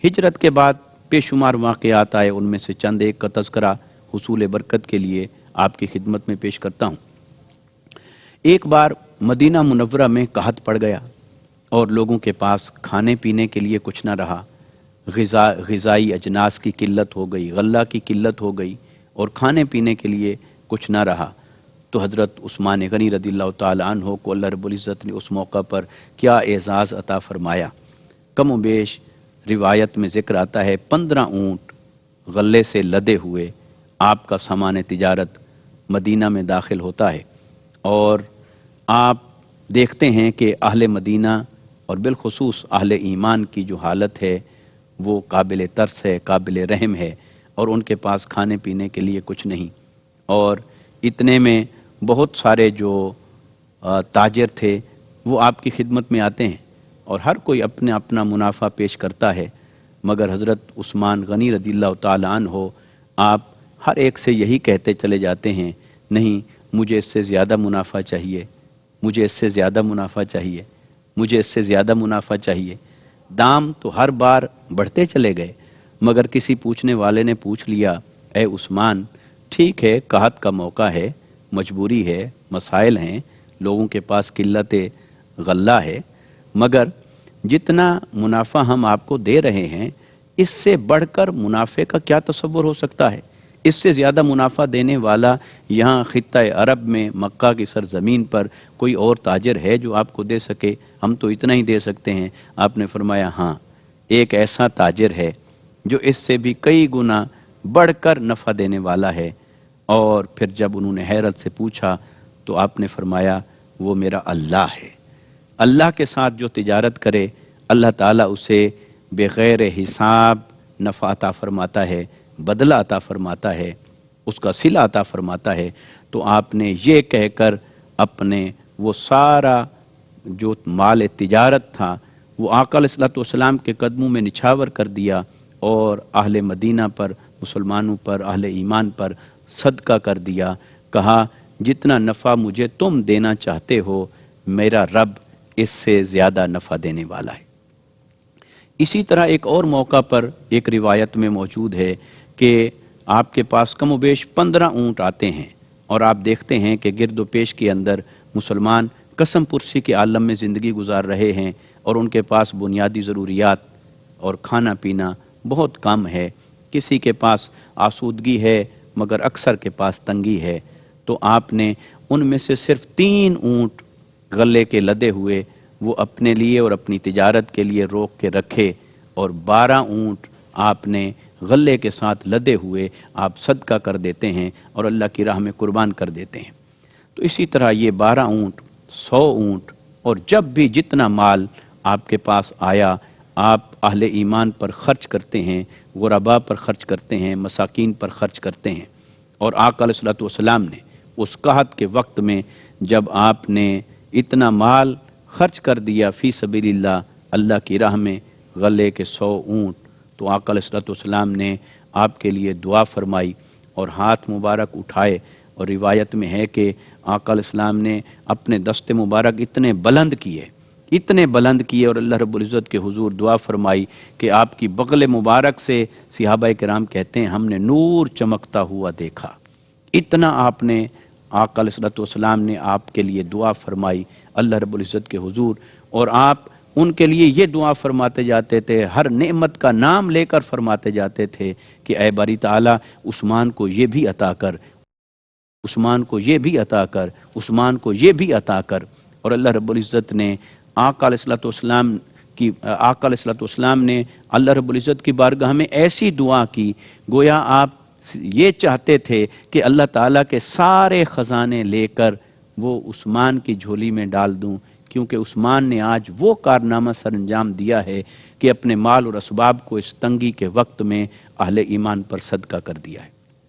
हिजरत के बाद बेशुमार वाक़यात आए, उनमें से चंद एक का तज़किरा हुसूल बरकत के लिए आपकी खिदमत में पेश करता हूँ। एक बार मदीना मुनव्वरा में कहत पड़ गया और लोगों के पास खाने पीने के लिए कुछ ना रहा। ग़िज़ाई अजनास की किल्लत हो गई, गल्ला की किल्लत हो गई और खाने पीने के लिए कुछ ना रहा। तो हज़रत उस्मान गनी रज़ियल्लाहु ताला अन्हु को अल्लाह रब्बुल इज़्ज़त ने उस मौका पर क्या एज़ाज़ अता फ़रमाया। कम व बेश रिवायत में ज़िक्र आता है 15 ऊँट गले से लदे हुए आपका सामान तिजारत मदीना में दाखिल होता है और आप देखते हैं कि अहले मदीना और बिलखुसूस अहले ईमान की जो हालत है वो काबिल तरस है, काबिल रहम है और उनके पास खाने पीने के लिए कुछ नहीं। और इतने में बहुत सारे जो ताजिर थे वो आपकी खिदमत में आते हैं और हर कोई अपने अपना मुनाफा पेश करता है, मगर हज़रत उस्मान गनी रज़ियल्लाहु ताला अन्हु आप हर एक से यही कहते चले जाते हैं, नहीं मुझे इससे ज़्यादा मुनाफा चाहिए, मुझे इससे ज़्यादा मुनाफा चाहिए, मुझे इससे ज़्यादा मुनाफा चाहिए। दाम तो हर बार बढ़ते चले गए, मगर किसी पूछने वाले ने पूछ लिया, ए उस्मान, ठीक है कहत का मौका है, मजबूरी है, मसाइल हैं, लोगों के पास किल्लत गल्ला है, मगर जितना मुनाफा हम आपको दे रहे हैं इससे बढ़कर मुनाफे का क्या तसव्वुर हो सकता है। इससे ज़्यादा मुनाफा देने वाला यहाँ खित्ता अरब में मक्का की सरज़मीन पर कोई और ताजिर है जो आपको दे सके? हम तो इतना ही दे सकते हैं। आपने फरमाया, हाँ एक ऐसा ताजिर है जो इससे भी कई गुना बढ़कर नफ़ा देने वाला है। और फिर जब उन्होंने हैरत से पूछा तो आपने फरमाया, वो मेरा अल्लाह है। अल्लाह के साथ जो तिजारत करे अल्लाह ताला उसे बग़ैर हिसाब नफ़ा अता फरमाता है, बदला अता फरमाता है, उसका सिला अता फरमाता है। तो आपने ये कहकर अपने वो सारा जो माल तिजारत था वो आका अलैहिस्सलातु वस्सलाम के कदमों में निछावर कर दिया और अहले मदीना पर, मुसलमानों पर, अहले ईमान पर सदका कर दिया। कहा, जितना नफ़ा मुझे तुम देना चाहते हो मेरा रब इससे ज़्यादा नफ़ा देने वाला है। इसी तरह एक और मौका पर एक रिवायत में मौजूद है कि आपके पास कम व बेश 15 ऊँट आते हैं और आप देखते हैं कि गिरदो पेश के अंदर मुसलमान कसम पुरसी के आलम में ज़िंदगी गुजार रहे हैं और उनके पास बुनियादी ज़रूरियात और खाना पीना बहुत कम है। किसी के पास आसूदगी है मगर अक्सर के पास तंगी है। तो आपने उनमें से सिर्फ 3 ऊँट गले के लदे हुए वो अपने लिए और अपनी तिजारत के लिए रोक के रखे और 12 ऊँट आपने गले के साथ लदे हुए आप सदका कर देते हैं और अल्लाह की राह में कुर्बान कर देते हैं। तो इसी तरह ये 12 ऊँट, 100 ऊँट और जब भी जितना माल आपके पास आया आप अहले ईमान पर ख़र्च करते हैं, गुरबा पर ख़र्च करते हैं, मसाकीन पर ख़र्च करते हैं। और आका अलैहिस्सलातु वस्सलाम ने उस कहत के वक्त में जब आपने इतना माल ख़र्च कर दिया फ़ी सबीलिल्लाह, अल्लाह की राह में, गले के 100 ऊँट, तो आका अलैहिस्सलातु वस्सलाम ने आपके लिए दुआ फरमाई और हाथ मुबारक उठाए। और रिवायत में है कि आका अलैहिस्सलाम ने अपने दस्ते मुबारक इतने बुलंद किए और अल्लाह रब्बुल इज़्ज़त के हुजूर दुआ फरमाई कि आपकी बगल मुबारक से सहाबाए किराम कहते हैं हमने नूर चमकता हुआ देखा। इतना आपने आका अलैहिस्सलातु वस्सलाम ने आपके लिए दुआ फरमाई अल्लाह रब्बुल इज़्ज़त के हुजूर, और आप उनके लिए ये दुआ फरमाते जाते थे, हर नेमत का नाम लेकर फरमाते जाते थे कि ऐ बारी ताला उस्मान को ये भी अता कर, उस्मान को ये भी अता कर, उस्मान को ये भी अता कर। और अल्लाह रब्बुल इज़्ज़त ने आका अलैहिस्सलातु वस्सलाम ने अल्लाह रब्बुल इज़्ज़त की बारगाह में ऐसी दुआ की गोया आप ये चाहते थे कि अल्लाह ताला के सारे ख़जाने लेकर वो उस्मान की झोली में डाल दूं, क्योंकि उस्मान ने आज वो कारनामा सर अंजाम दिया है कि अपने माल और असबाब को इस तंगी के वक्त में अहले ईमान पर सदका कर दिया है।